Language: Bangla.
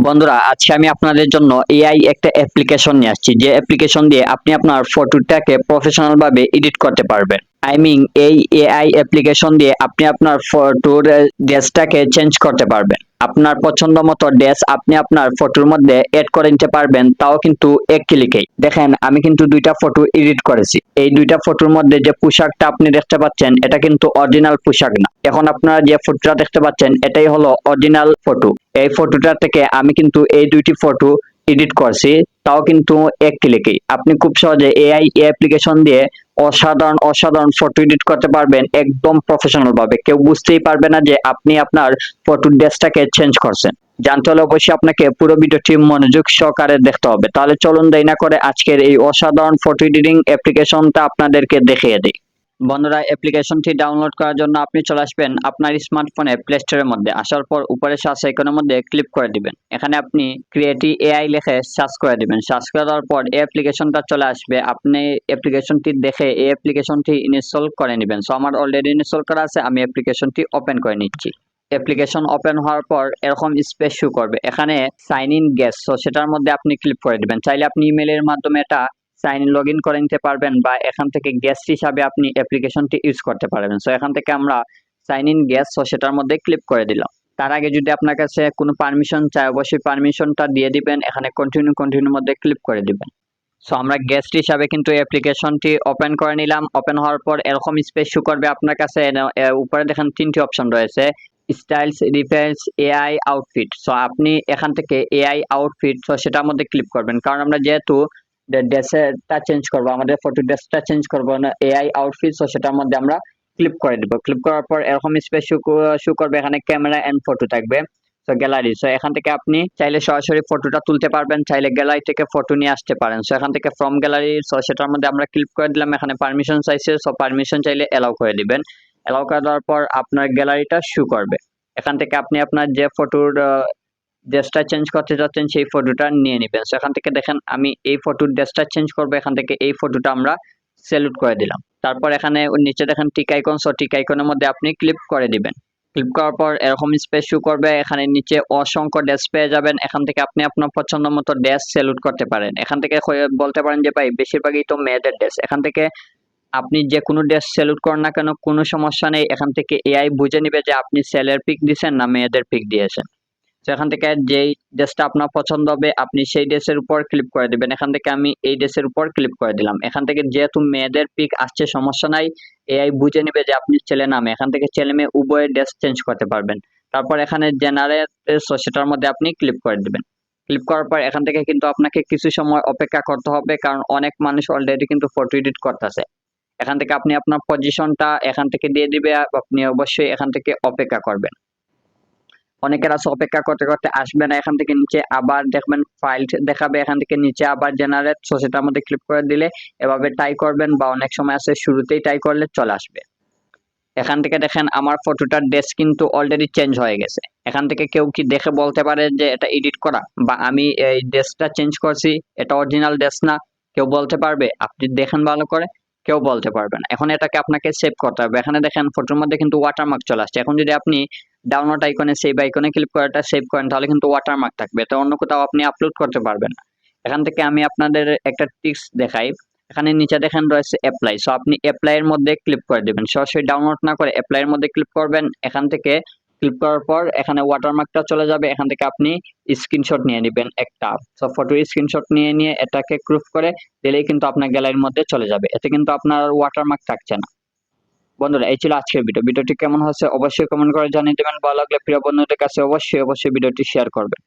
বন্ধুরা, আজকে আমি আপনাদের জন্য এআই একটা অ্যাপ্লিকেশন নিয়ে আসছি, যে অ্যাপ্লিকেশন দিয়ে আপনি আপনার ফটোটাকে প্রফেশনাল ভাবে এডিট করতে পারবেন। আই মিন, এই এআই অ্যাপ্লিকেশন দিয়ে আপনি আপনার ফটোর ড্রেসটাকে চেঞ্জ করতে পারবেন। আপনার পছন্দ মতো ড্রেস আপনি আপনার ফটোর মধ্যে এড করে নিতে পারবেন, তাও কিন্তু এক ক্লিকেই। দেখেন, আমি কিন্তু দুইটা ফটো এডিট করেছি। এই দুইটা ফটোর মধ্যে যে পোশাকটা আপনি দেখতে পাচ্ছেন, এটা কিন্তু অরিজিনাল পোশাক না। এখন আপনারা যে ফটোটা দেখতে পাচ্ছেন, এটাই হলো অরিজিনাল ফটো। এই ফটোটা থেকে আমি কিন্তু এই দুইটি ফটো এডিট করছি, তাও কিন্তু এক ক্লিকেই। আপনি খুব সহজে এআই অ্যাপ্লিকেশন দিয়ে অসাধারণ অসাধারণ ফটো এডিট করতে পারবেন, একদম প্রফেশনাল ভাবে। কেউ বুঝতেই পারবে না যে আপনি আপনার ফটোর ড্রেসটাকে চেঞ্জ করছেন। জানতে হলে অবশ্যই আপনাকে পুরো ভিডিওটি মনোযোগ সহকারে দেখতে হবে। তাহলে চলুন দেরি না করে আজকের এই অসাধারণ ফটো এডিটিং অ্যাপ্লিকেশনটা আপনাদেরকে দেখিয়ে দিই। বন্ধুরা, অ্যাপ্লিকেশনটি ডাউনলোড করার জন্য আপনি চলে আসবেন আপনার স্মার্টফোনে প্লে স্টোরের মধ্যে। আসার পর উপরে সার্চ আইকনের মধ্যে ক্লিক করে দিবেন। এখানে আপনি ক্রিয়েটিভ এআই লিখে সার্চ করে দিবেন। সার্চ করে দেওয়ার পর এই অ্যাপ্লিকেশনটা চলে আসবে। আপনি অ্যাপ্লিকেশনটি দেখে এই অ্যাপ্লিকেশনটি ইনস্টল করে নেবেন। সো আমার অলরেডি ইনস্টল করা আছে, আমি অ্যাপ্লিকেশনটি ওপেন করে নিচ্ছি। অ্যাপ্লিকেশন ওপেন হওয়ার পর এরকম স্পেস শো করবে, এখানে সাইন ইন গেস্ট। সো সেটার মধ্যে আপনি ক্লিক করে দিবেন। চাইলে আপনি ইমেলের মাধ্যমে এটা সাইন ইন, লগ ইন করে নিতে পারবেন, বা এখান থেকে গেস্ট হিসাবে আপনি অ্যাপ্লিকেশনটি ইউজ করতে পারবেন। সো এখান থেকে আমরা সাইন ইন গেস্ট, সো সেটার মধ্যে ক্লিক করে দিলাম। তার আগে যদি আপনার কাছে কোনো পারমিশন চাই, অবশ্যই পারমিশনটা দিয়ে দিবেন। এখানে কন্টিনিউর মধ্যে ক্লিক করে দিবেন। সো আমরা গেস্ট হিসাবে কিন্তু অ্যাপ্লিকেশনটি ওপেন করে নিলাম। ওপেন হওয়ার পর এরকম স্পেস শো করবে আপনার কাছে। উপরে দেখেন তিনটি অপশন রয়েছে, styles, reference, AI outfit. So আপনি এখান থেকে এআই আউটফিট, সো সেটার মধ্যে ক্লিক করবেন। কারণ আমরা যেহেতু ড্রেসটা চেঞ্জ করবো, আমাদের ফটো ড্রেসটা চেঞ্জ করবো না, এআই আউটফিট, সো সেটার মধ্যে আমরা ক্লিক করে দিব। ক্লিক করার পর এরকম স্পেস শো করবে, এখানে ক্যামেরা এন্ড ফটো থাকবে। সো গ্যালারি, সো এখান থেকে আপনি চাইলে সরাসরি ফটোটা তুলতে পারবেন, চাইলে গ্যালারি থেকে ফটো নিয়ে আসতে পারেন। সো এখান থেকে ফ্রম গ্যালারি, সো সেটার মধ্যে আমরা ক্লিক করে দিলাম। এখানে পারমিশন চাইছে, সো পারমিশন চাইলে এলাও করে দিবেন। এলাও করে দেওয়ার পর আপনার গ্যালারিটা শো করবে। এখান থেকে আপনি আপনার যে ফটোর ড্রেসটা চেঞ্জ করতে চাচ্ছেন সেই ফটোটা নিয়ে নেবেন। সো এখান থেকে দেখেন, আমি এই ফটোর ড্রেসটা চেঞ্জ করবো, এখান থেকে এই ফটোটা আমরা সিলেক্ট করে দিলাম। তারপর এখানে নিচে দেখেন টিক আইকন, সো টিক আইকনের মধ্যে আপনি ক্লিক করে দিবেন। ক্লিক করার পর এরকম স্পেস শো করবে, এখানে নিচে অসংখ্য ড্রেস পেয়ে যাবেন। এখান থেকে আপনি আপনার পছন্দ মতো ড্রেস সিলেক্ট করতে পারেন। এখান থেকে বলতে পারেন যে ভাই বেশিরভাগই তো মেয়েদের ড্রেস। এখান থেকে আপনি যে কোনো ড্রেস সিলেক্ট করেন না কেন, কোনো সমস্যা নেই। এখান থেকে এআই বুঝে নিবে যে আপনি ছেলের পিক দিয়েছেন না মেয়েদের পিক দিয়েছেন। সেখান থেকে যেই ড্রেসটা আপনার পছন্দ হবে আপনি সেই ড্রেসের উপর ক্লিক করে দিবেন। এখান থেকে আমি এই ড্রেসের উপর ক্লিক করে দিলাম। এখান থেকে যেহেতু মেয়েদের পিক আসছে, সমস্যা নাই, এআই বুঝে নিবে যে আপনি ছেলে না মেয়ে। এখান থেকে ছেলে মেয়ে উভয়ের ড্রেস চেঞ্জ করতে পারবেন। তারপর এখানে জেনারেল, সেটার মধ্যে আপনি ক্লিক করে দিবেন। ক্লিক করার পর এখান থেকে কিন্তু আপনাকে কিছু সময় অপেক্ষা করতে হবে, কারণ অনেক মানুষ অলরেডি কিন্তু ফটো এডিট করতেছে। এখান থেকে আপনি আপনার পজিশনটা এখান থেকে দিয়ে দিবে, আপনি অবশ্যই এখান থেকে অপেক্ষা করবেন। অনেকের আছে অপেক্ষা করতে করতে আসবে না। এখান থেকে নিচে আবার দেখবেন ফাইল দেখাবে, এখান থেকে নিচে আবার জেনারেট, সো সেটার মধ্যে ক্লিক করে দিলে এভাবে টাই করবেন, বা অনেক সময় আছে শুরুতেই টাই করলে চলে আসবে। এখান থেকে দেখেন আমার ফটোটার ড্রেস কিন্তু অলরেডি চেঞ্জ হয়ে গেছে। এখান থেকে কেউ কি দেখে বলতে পারে যে এটা এডিট করা, বা আমি এই ড্রেসটা চেঞ্জ করছি, এটা অরিজিনাল ড্রেস না? কেউ বলতে পারবে? আপনি দেখেন ভালো করে, কেউ বলতে পারবে না। এখন এটাকে আপনাকে সেভ করতে হবে। এখানে দেখেন ফটোর মধ্যে কিন্তু ওয়াটারমার্ক চলে আসছে। এখন যদি আপনি ডাউনলোড আইকনে, সেভ আইকনে ক্লিক করে এটা সেভ করেন, তাহলে কিন্তু ওয়াটারমার্ক থাকবে, তো অন্য কোথাও আপনি আপলোড করতে পারবেন না। এখান থেকে আমি আপনাদের একটা টিপস দেখাই। এখানে নিচে দেখেন রয়েছে অ্যাপ্লাই, সো আপনি অ্যাপ্লাই এর মধ্যে ক্লিক করে দিবেন। সরাসরি ডাউনলোড না করে অ্যাপ্লাই এর মধ্যে ক্লিক করবেন। এখান থেকে ক্লিক করার পর এখানে ওয়াটারমার্কটা চলে যাবে। এখান থেকে আপনি স্ক্রিনশট নিয়ে নেবেন একটা। সো ফটোর স্ক্রিনশট নিয়ে এটাকে ক্রপ করে দিলেই কিন্তু আপনার গ্যালারির মধ্যে চলে যাবে। এতে কিন্তু আপনার ওয়াটারমার্ক থাকছে না। বন্ধুরা, এই ছিল আজকের ভিডিওটি কেমন হচ্ছে অবশ্যই কমেন্ট করে জানিয়ে দেবেন। ভালো লাগলে প্রিয় বন্ধুদের কাছে অবশ্যই ভিডিওটি শেয়ার করবেন।